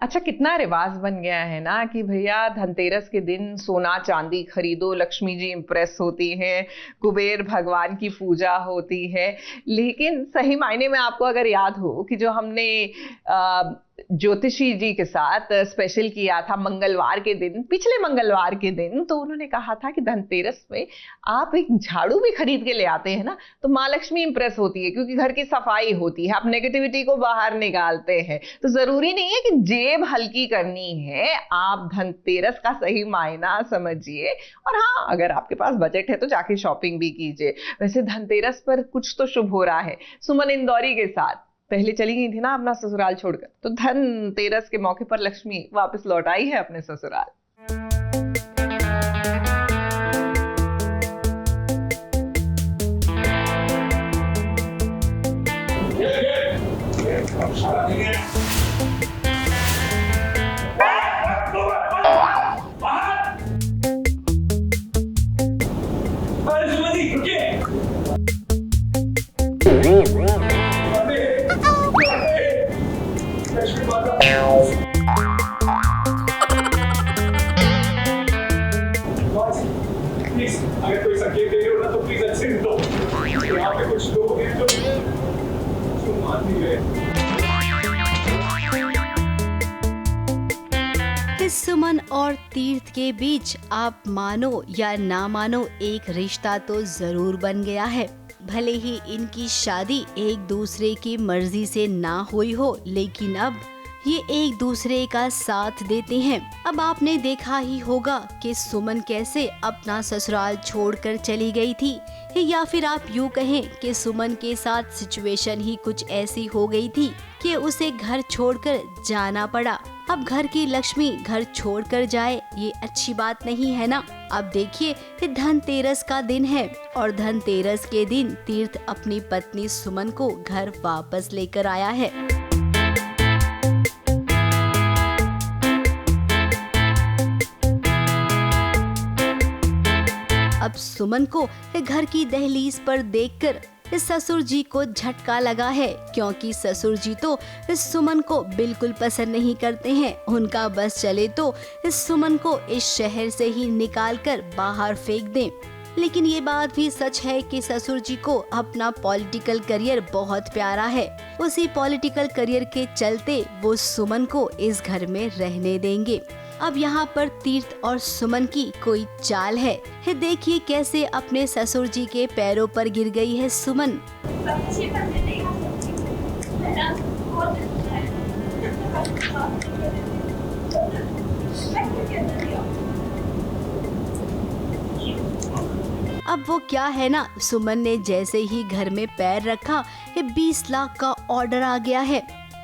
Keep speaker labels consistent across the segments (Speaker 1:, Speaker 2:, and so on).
Speaker 1: अच्छा, कितना रिवाज बन गया है ना कि भैया धनतेरस के दिन सोना चांदी खरीदो, लक्ष्मी जी इंप्रेस होती हैं, कुबेर भगवान की पूजा होती है। लेकिन सही मायने में आपको अगर याद हो कि जो हमने अ, ज्योतिषी जी के साथ स्पेशल किया था मंगलवार के दिन, पिछले मंगलवार के दिन, तो उन्होंने कहा था कि धनतेरस में आप एक झाड़ू भी खरीद के ले आते हैं ना, तो माँ लक्ष्मी इंप्रेस होती है, क्योंकि घर की सफाई होती है, आप नेगेटिविटी को बाहर निकालते हैं। तो जरूरी नहीं है कि जेब हल्की करनी है, आप धनतेरस का सही मायना समझिए। और हाँ, अगर आपके पास बजट है तो जाके शॉपिंग भी कीजिए। वैसे धनतेरस पर कुछ तो शुभ हो रहा है। सुमन इंदौरी के साथ पहले चली गई थी ना अपना ससुराल छोड़कर, तो धनतेरस के मौके पर लक्ष्मी वापस लौट आई है अपने ससुराल।
Speaker 2: प्लीज, अगर कोई संकेत दे रहे हो ना तो प्लीज अच्छे से दो। यहाँ पे कुछ लोग हैं जो मान नहीं रहे।
Speaker 3: इस सुमन और तीर्थ के बीच आप मानो या ना मानो एक रिश्ता तो जरूर बन गया है। भले ही इनकी शादी एक दूसरे की मर्जी से ना हुई हो, लेकिन अब ये एक दूसरे का साथ देते हैं। अब आपने देखा ही होगा कि सुमन कैसे अपना ससुराल छोड़कर चली गई थी, या फिर आप यूँ कहें कि सुमन के साथ सिचुएशन ही कुछ ऐसी हो गई थी कि उसे घर छोड़कर जाना पड़ा। अब घर की लक्ष्मी घर छोड़कर जाए, ये अच्छी बात नहीं है ना। अब देखिए कि धनतेरस का दिन है और धनतेरस के दिन तीर्थ अपनी पत्नी सुमन को घर वापस लेकर आया है। अब सुमन को घर की दहलीज पर देखकर ससुर जी को झटका लगा है, क्योंकि ससुर जी तो सुमन को बिल्कुल पसंद नहीं करते हैं। उनका बस चले तो सुमन को इस शहर से ही निकालकर बाहर फेंक दें। लेकिन ये बात भी सच है कि ससुर जी को अपना पॉलिटिकल करियर बहुत प्यारा है। उसी पॉलिटिकल करियर के चलते वो सुमन को इस घर में रहने देंगे। अब यहाँ पर तीर्थ और सुमन की कोई चाल है। देखिए कैसे अपने ससुर जी के पैरों पर गिर गई है सुमन। अब वो क्या है ना, सुमन ने जैसे ही घर में पैर रखा 20 लाख का ऑर्डर आ गया है।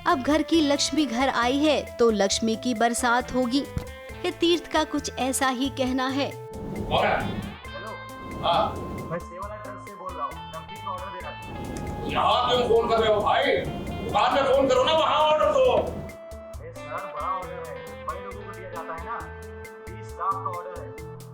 Speaker 3: अब घर की लक्ष्मी घर आई है तो लक्ष्मी की बरसात होगी। तीर्थ का कुछ ऐसा ही कहना है।
Speaker 2: हेलो, हाँ, मैं सेवाला ट्रस्ट से बोल रहा हूँ, नमकीन का ऑर्डर देना था। यहाँ क्यों फोन कर रहे हो भाई? दुकान में फोन करो ना, वहाँ ऑर्डर दो। सर, बड़ा ऑर्डर है, बड़े लोगों को दिया जाता है ना। 20 लाख का ऑर्डर है,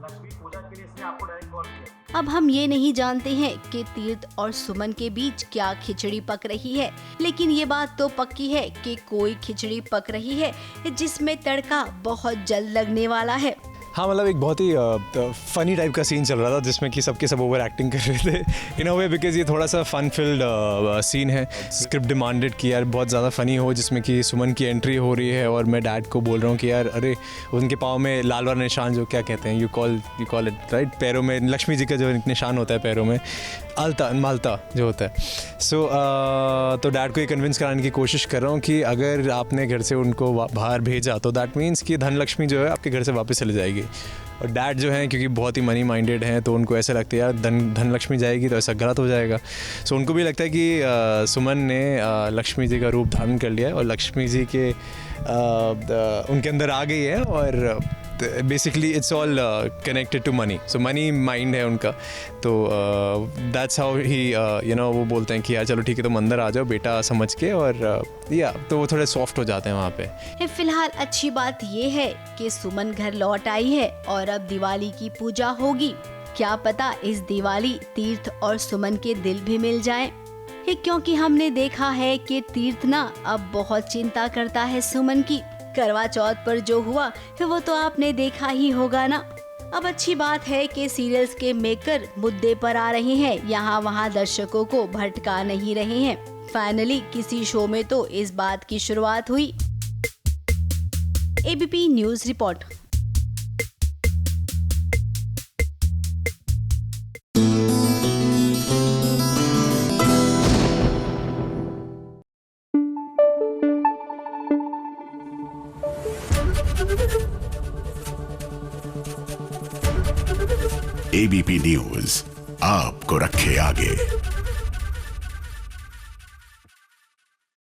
Speaker 2: लक्ष्मी पूजा के लिए इसने आपको डायरेक्ट कॉल किया।
Speaker 3: अब हम ये नहीं जानते हैं कि तीर्थ और सुमन के बीच क्या खिचड़ी पक रही है, लेकिन ये बात तो पक्की है कि कोई खिचड़ी पक रही है जिसमें तड़का बहुत जल्द लगने वाला है।
Speaker 4: हाँ, मतलब एक बहुत ही फ़नी टाइप का सीन चल रहा था जिसमें कि सबके सब ओवर एक्टिंग कर रहे थे इन अ वे, बिकॉज ये थोड़ा सा फन फिल्ड सीन है। स्क्रिप्ट डिमांडेड कि यार बहुत ज़्यादा फ़नी हो, जिसमें कि सुमन की एंट्री हो रही है और मैं डैड को बोल रहा हूँ कि यार अरे उनके पाँव में लाल वाला निशान, जो क्या कहते हैं, यू कॉल इट राइट, पैरों में लक्ष्मी जी का जो निशान होता है पैरों में, मालता जो होता है। तो डैड को ये कन्विंस कराने की कोशिश कर रहा हूँ कि अगर आपने घर से उनको बाहर भेजा तो दैट मीन्स कि धन लक्ष्मी जो है आपके घर से वापस चले जाएगी। और डैड जो हैं क्योंकि बहुत ही मनी माइंडेड हैं, तो उनको ऐसा लगता है यार धन लक्ष्मी जाएगी तो ऐसा गलत हो जाएगा। सो उनको भी लगता है कि सुमन ने लक्ष्मी जी का रूप धारण कर लिया है और लक्ष्मी जी के उनके अंदर आ गई है, और basically it's all connected to money. So money mind है उनका, तो दैट्स हाउ ही वो बोलते हैं कि यार चलो ठीक है तुम अंदर आ जाओ बेटा समझ के, और तो वो थोड़े सॉफ्ट हो जाते हैं वहाँ पे।
Speaker 3: फिलहाल अच्छी बात ये है कि सुमन घर लौट आई है और अब दिवाली की पूजा होगी। क्या पता इस दिवाली तीर्थ और सुमन के दिल भी मिल जाएं, क्योंकि हमने देखा है कि तीर्थ ना अब बहुत चिंता करता है सुमन की। करवा चौथ पर जो हुआ वो तो आपने देखा ही होगा ना। अब अच्छी बात है कि सीरियल्स के मेकर मुद्दे पर आ रहे हैं, यहाँ वहाँ दर्शकों को भटका नहीं रहे हैं। फाइनली किसी शो में तो इस बात की शुरुआत हुई। ABP news report.
Speaker 5: ABP news आपको रखे आगे।